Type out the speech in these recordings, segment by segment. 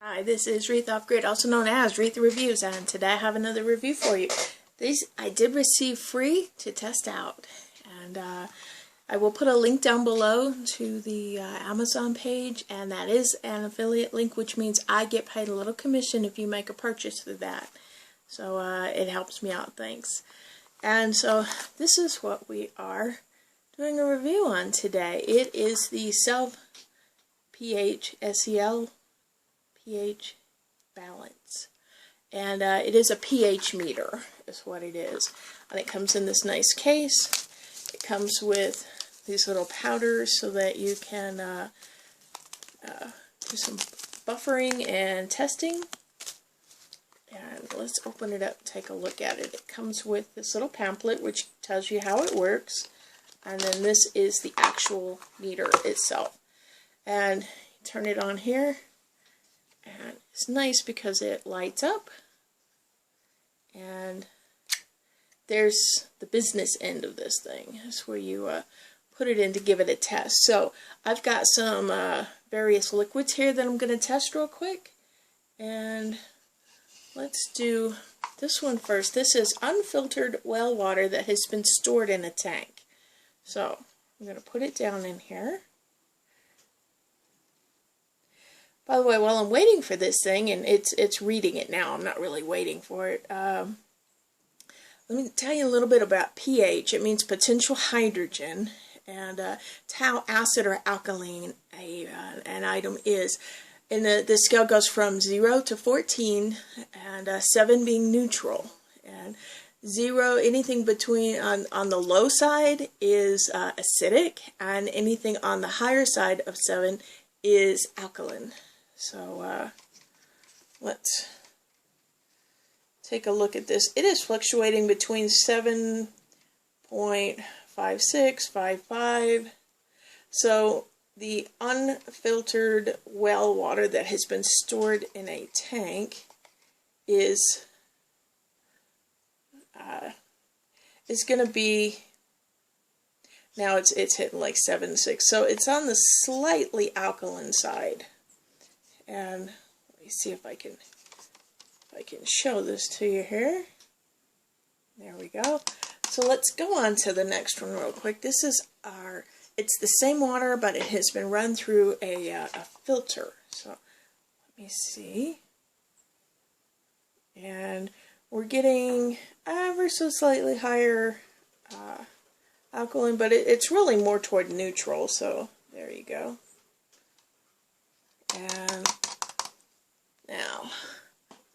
Hi, this is Wreath Off Grid, also known as Wreath Reviews, and today I have another review for you. These I did receive free to test out, and I will put a link down below to the Amazon page, and that is an affiliate link, which means I get paid a little commission if you make a purchase through that. So it helps me out, thanks. And so this is what we are doing a review on today. It is the Self pH SEL pH balance, and it is a pH meter is what it is, and it comes in this nice case. It comes with these little powders so that you can do some buffering and testing. And let's open it up and take a look at it. It comes with this little pamphlet which tells you how it works, and then this is the actual meter itself. And you turn it on here, and it's nice because it lights up, and there's the business end of this thing. That's where you put it in to give it a test. So I've got some various liquids here that I'm going to test real quick, and let's do this one first. This is unfiltered well water that has been stored in a tank. So I'm going to put it down in here. By the way, while I'm waiting for this thing, and it's reading it now, I'm not really waiting for it, let me tell you a little bit about pH. It means potential hydrogen, and how acid or alkaline an item is. And the scale goes from 0 to 14, and 7 being neutral. And 0, anything between, on the low side is acidic, and anything on the higher side of 7 is alkaline. So let's take a look at this. It is fluctuating between 7.56, 55. So the unfiltered well water that has been stored in a tank is going to be, now it's hitting like 7.6, so it's on the slightly alkaline side. And let me see if I can show this to you here. There we go. So let's go on to the next one real quick. This is it's the same water, but it has been run through a filter. So let me see. And we're getting ever so slightly higher alkaline, but it's really more toward neutral. So there you go. And now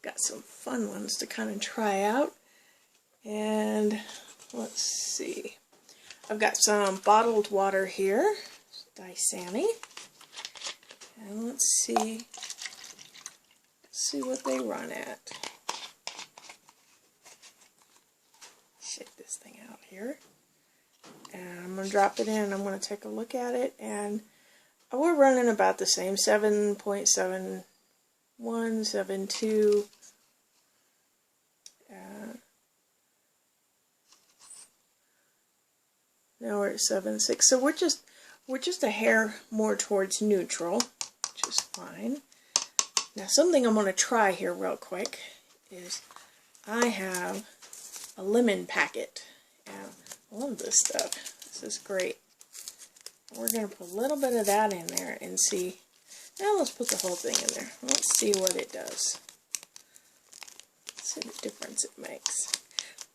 got some fun ones to kind of try out. And let's see, I've got some bottled water here, Dasani, and let's see what they run at. Shake this thing out here, and I'm going to drop it in. I'm going to take a look at it, and we're running about the same, 7.71, 7.2. Now we're at 7.6. So we're just a hair more towards neutral, which is fine. Now something I'm going to try here real quick is I have a lemon packet. And I love this stuff. This is great. We're going to put a little bit of that in there and see. Now let's put the whole thing in there. Let's see what it does. Let's see the difference it makes.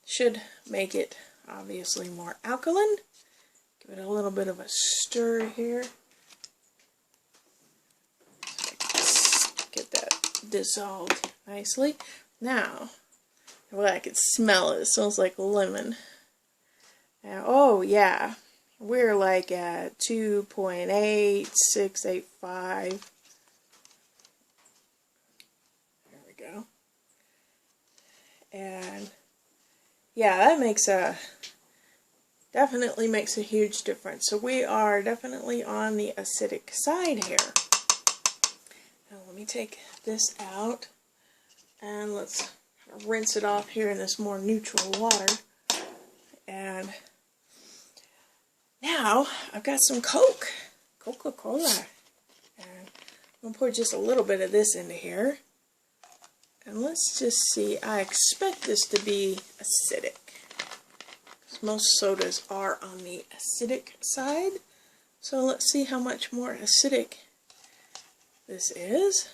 Should make it obviously more alkaline. Give it a little bit of a stir here. Get that dissolved nicely. Now, well, I can smell it. It smells like lemon. Now, oh yeah. We're like at 2.8685. There we go. And yeah, that makes definitely makes a huge difference. So we are definitely on the acidic side here. Now let me take this out, and let's rinse it off here in this more neutral water. And now I've got some Coca-Cola, and I'm going to pour just a little bit of this into here. And let's just see, I expect this to be acidic. Because most sodas are on the acidic side. So let's see how much more acidic this is.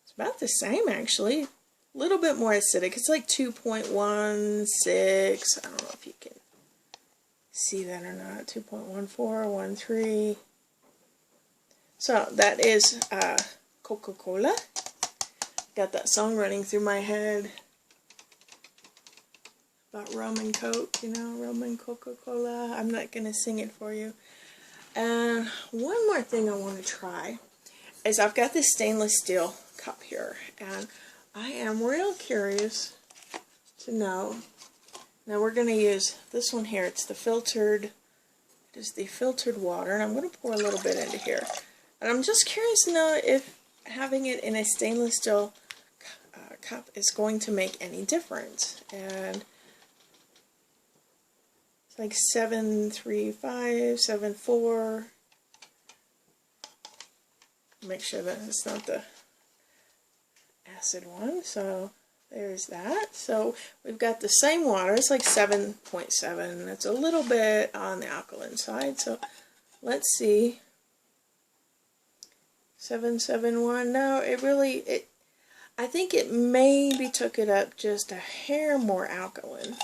It's about the same actually. A little bit more acidic. It's like 2.16. I don't know if you can see that or not. 2.14, 13. So that is Coca-Cola. Got that song running through my head about rum and Coke, you know, rum and Coca-Cola. I'm not going to sing it for you. And one more thing I want to try is I've got this stainless steel cup here, and I am real curious to know. Now we're going to use this one here. It's the filtered, it is the filtered water, and I'm going to pour a little bit into here. And I'm just curious to know if having it in a stainless steel cup is going to make any difference. And it's like 735, 74. Make sure that it's not the acid one. So there's that. So we've got the same water. It's like 7.7. It's a little bit on the alkaline side. So let's see. 771. No, I think it maybe took it up just a hair more alkaline.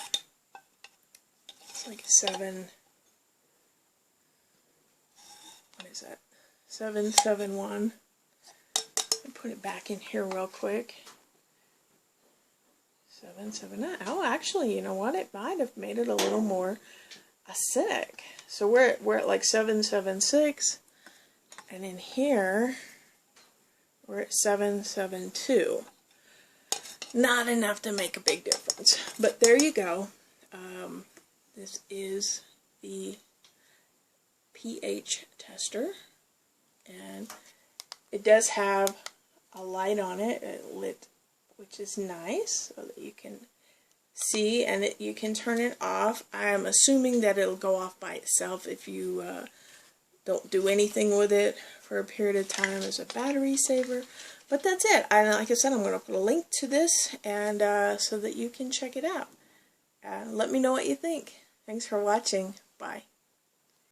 It's like a 7. What is that? 771. I'll put it back in here real quick. 779. Oh, actually, you know what? It might have made it a little more acidic. So we're at like 776, and in here we're at 772. Not enough to make a big difference, but there you go. This is the pH tester, and it does have a light on it, lit, which is nice, so that you can see, and you can turn it off. I'm assuming that it'll go off by itself if you don't do anything with it for a period of time as a battery saver. But that's it. Like I said, I'm going to put a link to this, and so that you can check it out. Let me know what you think. Thanks for watching. Bye.